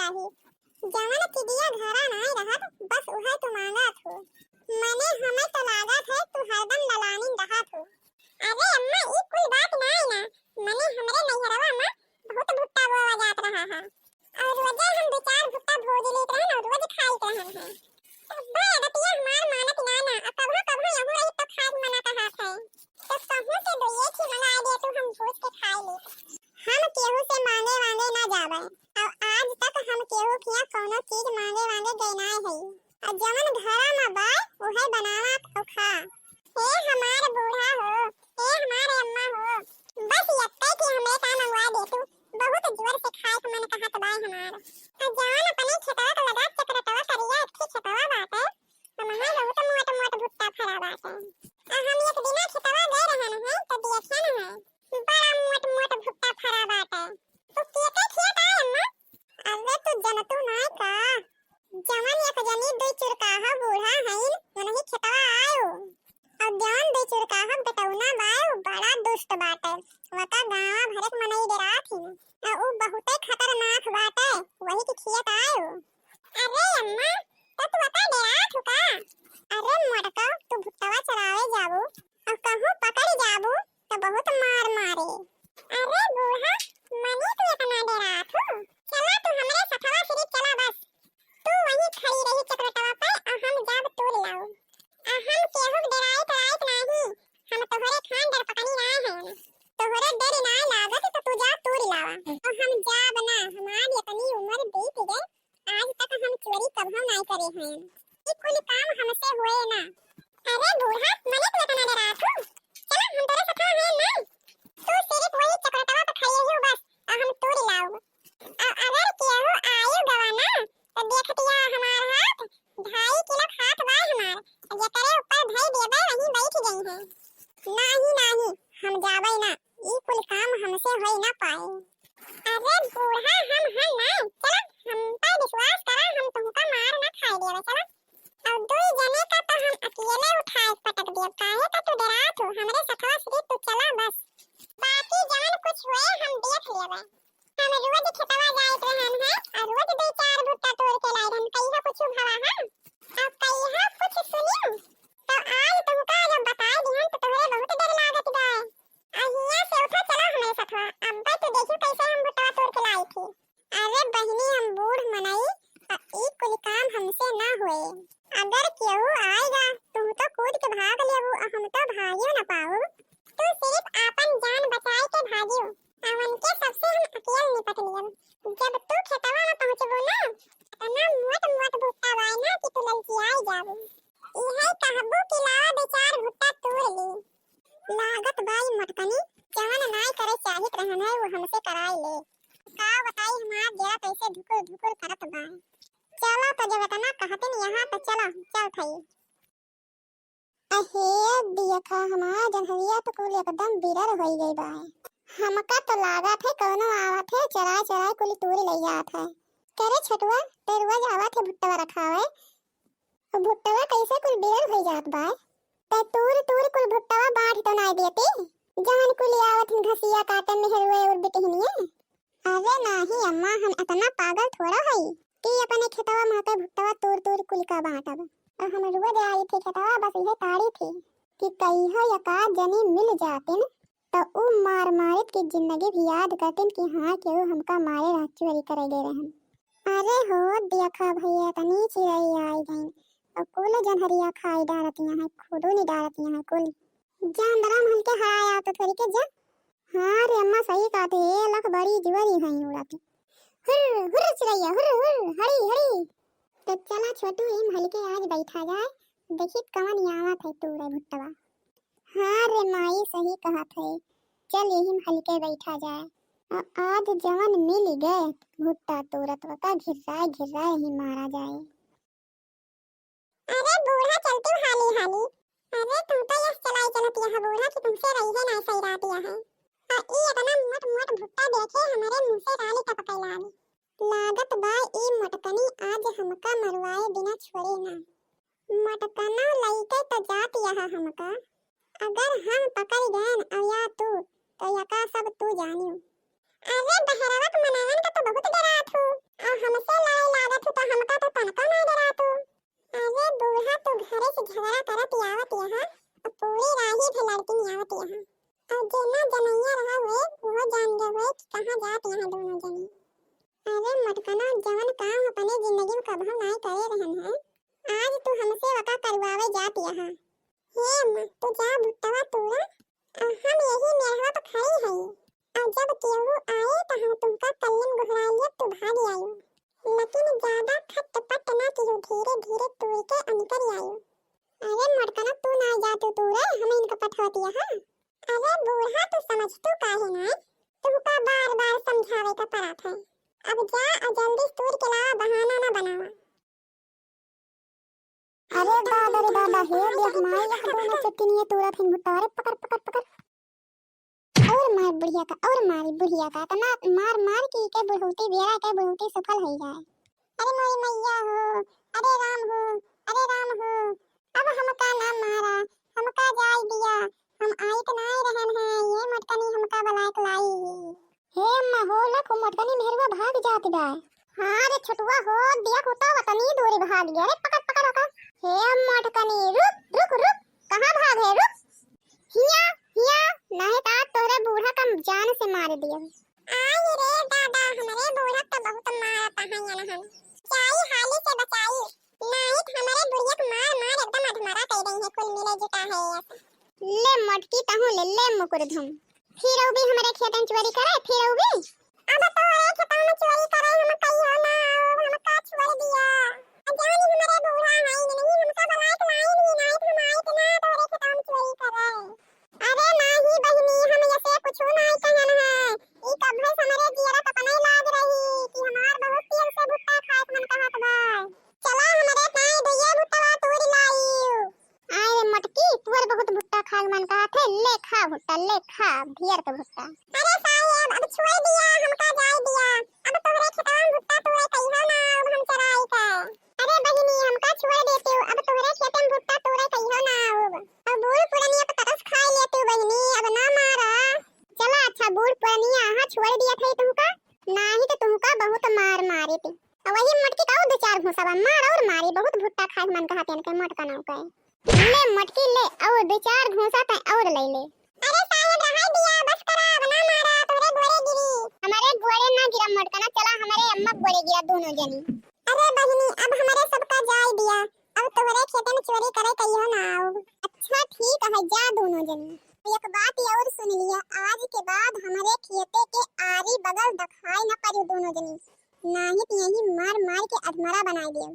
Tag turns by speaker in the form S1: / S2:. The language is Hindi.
S1: चाही। जवन चिड़िया घरा नाई रहत बस उहे तू मांगत हो। मने हमें तो लागत है तू हरदम ललानी रहत हो। अरे अम्मा ई कोई बात नाई ना, मने हमरे नैहरवा में बहुत भुट्टा बोआ जात रहा है और रोजे हम दो चार भुट्टा भोज लेत रहन और रोज खाइत रहन है। अब्बा अदतिया हमार मानत ना ना, कभो कभो यहू रही तो खाद मना कहत है। तो कहूं से दो ये थी मंगा दे तू हम भोज के खाए ले। हम केहू से मांगे वांगे ना जावे और आज तक हम केहू किया कोनो चीज मांगे वांगे गए ना है और जवन घरा में बा उहे बनावत और खा। ए हमार बूढ़ा हो, ए हमारे अम्मा हो, बस यत्ते कि हमें का मंगवा दे तू, बहुत जोर से खाए के मन कहत बा हमार। और जवन अपने खेतवा के लगा चक्रटवा करिया अच्छी खेतवा बाटे हमार बहुत मोट मोट भुट्टा फरा बाटे। और हम एक दिन खेतवा गए रहन है तो देखिए न है बड़ा मोट मोट भुट्टा फरा बाटे। तो केते खेत आए अम्मा? अरे तू जनतू नाय का, जवन एक जनी दो चुरकाहा बूढ़ा हईन उन्हीं खेतवा आयो और जवन दो चुरकाहा बेटौना बायो बड़ा दुष्ट बाटे। वका गांव भरक मनई डरात ही और उ बहुते खतरनाक बाटे, वही के खेत आयो। अरे अम्मा तो तू वका डरात हो का? अरे मोटका तू भुट्टावा चरावे जाबू और कहूं पकड़ जाबू तो बहुत मार मारे। अरे बूढ़ा मनी तू इतना डरात हो, चला तू हमरे सथवा फिरी चला बस। तू वहीं खड़ी रही चक्रटवा पे और हम जाब तोड़ लाओ। हम केहू डराई कराइत नाही, हम तोहरे खान डर पकड़ी ना है। तोहरे डर ना लागत तो तू जा तोड़ लावा और हम जाब ना, हमारी इतनी उम्र बीत गई आज तक हम चोरी कभी नहीं करे हैं। ये कोई काम हमसे होए ना। अरे बूढ़ा मने तू इतना डरात हो, चला हम तोरे सथवा है नहीं, तू सिर्फ वही चक्रटवा पे खड़ी हो बस और हम तोड़ लाओ। और अगर केहू आयु गवाना तो देखतिया हमार हाथ 2.5 किलो खात बा हमार, जेकरे ऊपर धई देबे वहीं बैठ गई है। नाही नाही हम जाबई ना, ई कुल काम हमसे होई ना पाए। अरे बूढ़ा हम हन ना, चला हम पर विश्वास करा, हम तुमका मार ना खाए देवे चला। और दो जने का तो हम अकेले उठाए पटक देब, काहे का तू डरात हो, हमरे सथवा सिर्फ तू चला बस। बाकी जवन कुछ होए हम देख लेबे। हम रोज खेतवा जाइत रहन है और रोज दो चार भुट्टा तोड़ के लाई रहन, कहिया कुछ भवा हम और कहिया कुछ सुनियो तो आज तुमका जब बताए दिहन तो तोहरे बहुत डर लागत बा। अहिया से उठा चला हमरे सथवा, अब्बा तो देखियो कैसे हम भुट्टा तोड़ के लाई थी। अरे बहिनी हम बूढ़ मनई और ई कुल काम हमसे ना होए। अगर केहू आएगा तुम तो कूद के भाग लेबू और हम तो भागियो ना पाऊ। तू सिर्फ आपन जान बचाए के भागियो और उनके सबसे हम अकेले निपट लियब। जब तू खेतवा में पहुंचबू ना इतना मोट मोट भुट्टा बाई ना कि तू ललचियाई जाबू। इहे कहबू कि लावा दो चार भुट्टा तोड़ ली। लागत बाई मटकनी जवन नाई करे चाहित रहन है वो हमसे कराई ले। का बताई हमार जरा कैसे धुकुर धुकुर करत बा। चलो तो जब इतना कहते न यहाँ तो चलो चल थई। अहे देखा हमार जनहरिया तो कुल एकदम बिरर होई गई बा। हमका तो लागत है कोनो आवत है चराय चराय कुल तोड़ ले जात है। करे छटुआ ते रोज आवत है भुट्टवा रखावे, भुट्टवा कैसे कुल बिरर हो जात बा। ते तूर तूर कुल भुट्टवा बांट तो नहीं देती, जवन कुल आवत है घसिया काटे मेहरुए और बिटहनिए। अरे नाही अम्मा हम इतना पागल थोड़ा हई कि अपने खेतवा में के भुट्टवा तोड़ तोड़ कुल का बांटब। और हम रोज आई थी खेतवा बस यही ताड़ी थी कि कहियो एकाद जनी मिल जातिन तो उ मार मारित की जिंदगी भी याद करतिन कि हाँ केहू हमका मारे रह चोरी करे दे रहन। अरे हो देखा भैया इतनी चिड़ै आई गईन और कुल जनहरिया खाई डालतियां है, खुदो नहीं डालतियां है कुल। जानदरा महल के हराया तो थोड़ी के जा। हाँ रे अम्मा सही कहते है, लख बड़ी जुवरी है उड़ाती। हुर हुर चिड़ैया हुर हुर हरी हरी। तो चला छोटू इन हल्के आज बैठा जाए, देखित कवन आवत है तूरे भुट्टवा। हाँ रे माई सही कहत है, चल यही हल्के बैठा जाए और आज जवन मिल गए भुट्टा तुरत वका घिर्राए ही मारा जाए। अरे बूढ़ा चलते हाली हाली। अरे तुम तो यस चलाई चलती है बूढ़ा कि तुमसे रही है ना सही रातिया है। और ई इतना मोट मोट भुट्टा देखे हमारे मुंह से गाली टपके लागी। लागत बा ई मटकनी आज हमका मरवाए बिना छोड़े ना। मटकना लईके तो जात यह हमका, अगर हम पकड़ गए और या तू तो यका सब तू जानियो। अरे बहरवा के मनवन का तो बहुत डरात हो और हमसे लड़ाई लागत हो तो हमका तो तनका ना डरात हो। अरे बूढ़ा तो घरे से झगड़ा करत आवत यहाँ और पूरी राही भी लड़ती आवत यहाँ और जेना जनैया रहा हुए वो जान गए हुए कि कहाँ जात यहाँ दोनों जनी। अरे मटकना जवन काम अपने जिंदगी में कभी नहीं करे रहन है आज तू हमसे वका करवावे जात यहाँ। हे तू जा भुट्टवा तोरा हम यही मेहवा पर खड़ी है और जब केहू आए तो हम तुमका कल्लम घुराइए तू भाग आयो लेकिन ज्यादा खटपट ना कियो धीरे धीरे तोड़ के अंतर आयो। अरे मटकना तू ना जा तू तोरे हम इनका पठवती है। अरे बूढ़ा तू समझ तू काहे ना तुमका बार बार समझावे का पड़त है अब जा और जल्दी तोड़ के ला बहाना ना बनावा।
S2: अरे दादा रे दादा हे देख माई यह दोनों चट्टनियां तोड़ा फिर भुट्टा रे पकड़ पकड़ पकड़ और मार बुढ़िया का और मारी बुढ़िया का तना मार मार की के बुढ़ौती बेरा के बुढ़ौती सफल हो जाए।
S1: अरे मोरी मैया हो अरे राम हो अरे राम हो अब हमका ना मारा हमका जाय दिया हम आइत ना रहन है ये मटकनी हमका बलाक लाई।
S2: हे अम्मा हो लख मटकनी मेहरवा भाग जात बा।
S1: हां रे छटुआ हो देख होता वतनी दूरी भाग गया रे पकड़ पकड़ का। हे मटकनी रुक रुक रुक कहां भाग है रुक हिया हिया नहीं ता तोरे बूढ़ा का जान से मार दिया। आई रे दादा हमारे बूढ़ा तो बहुत मारता है यहाँ हम चाई हाली से बचाई नहीं तो हमारे बुढ़िया को मार मार एकदम अधमरा कर रही है कुल मिले जुटा है ऐसा।
S2: ले मटकी तहु ले मुकुर धुम फिर भी हमारे खेतन चोरी करे फिर भी
S1: अब तो रे खेतों में चोरी करे हम कई हो ना हम का छोड़ दिया जानी हमारे बूढ़ा है नहीं हमका बनाए तो नहीं नहीं तो हमारे इतना तो रे खेतों में चोरी करे। अरे नहीं बहनी हम ऐसे कुछ नहीं कहन है ई कब है हमारे जियरा तो नहीं लाग रही कि हमार बहुत तेल से भुट्टा खाए मन कहत बा चला हमारे ताई दैया भुट्टा तोड़ लाइयो।
S2: आए मटकी तोर बहुत भुट्टा खाए मन कहत है ले खा भुट्टा ले खा ढेर के भुट्टा।
S1: अरे साहब अब छोड़ दिया हमका जाय दिया अब तोरे खेतों में भुट्टा तोड़े कहियो ना अब हम चराई का। अरे बहनी हमका छोड़ देते हो अब तोरे खेत में भुट्टा तोड़े कहियो ना अब बूढ़ पुरनिया को तरस खा लेते हो बहनी अब ना मारा।
S2: चला अच्छा बूढ़ पुरनिया हां छोड़ दिया थे तुमका नहीं तो तुमका बहुत मार मारे थे और वही मटकी का दो चार घुसावा मार और मारी बहुत भुट्टा खाए मन कहत है मटका ना कहे ले मटकी ले और दो चार घुसा ते और ले ले।
S1: अरे साहब रहा दिया बस करा बना मारा तोरे गोरे गिरी
S2: हमारे गोरे ना गिरा मटका ना चला हमारे अम्मा गोरे गिरा दोनों जनी।
S1: अरे बहनी अब हमारे सबका जाय दिया अब तोरे खेत में चोरी करे कहियो ना आओ।
S2: अच्छा ठीक है जा दोनों जनी।
S1: एक बात और सुन लिया आज के बाद हमारे खेते के आरी बगल दिखाई न पड़े दोनों जनी नहीं तो यही मार मार के अधमरा बना दियो।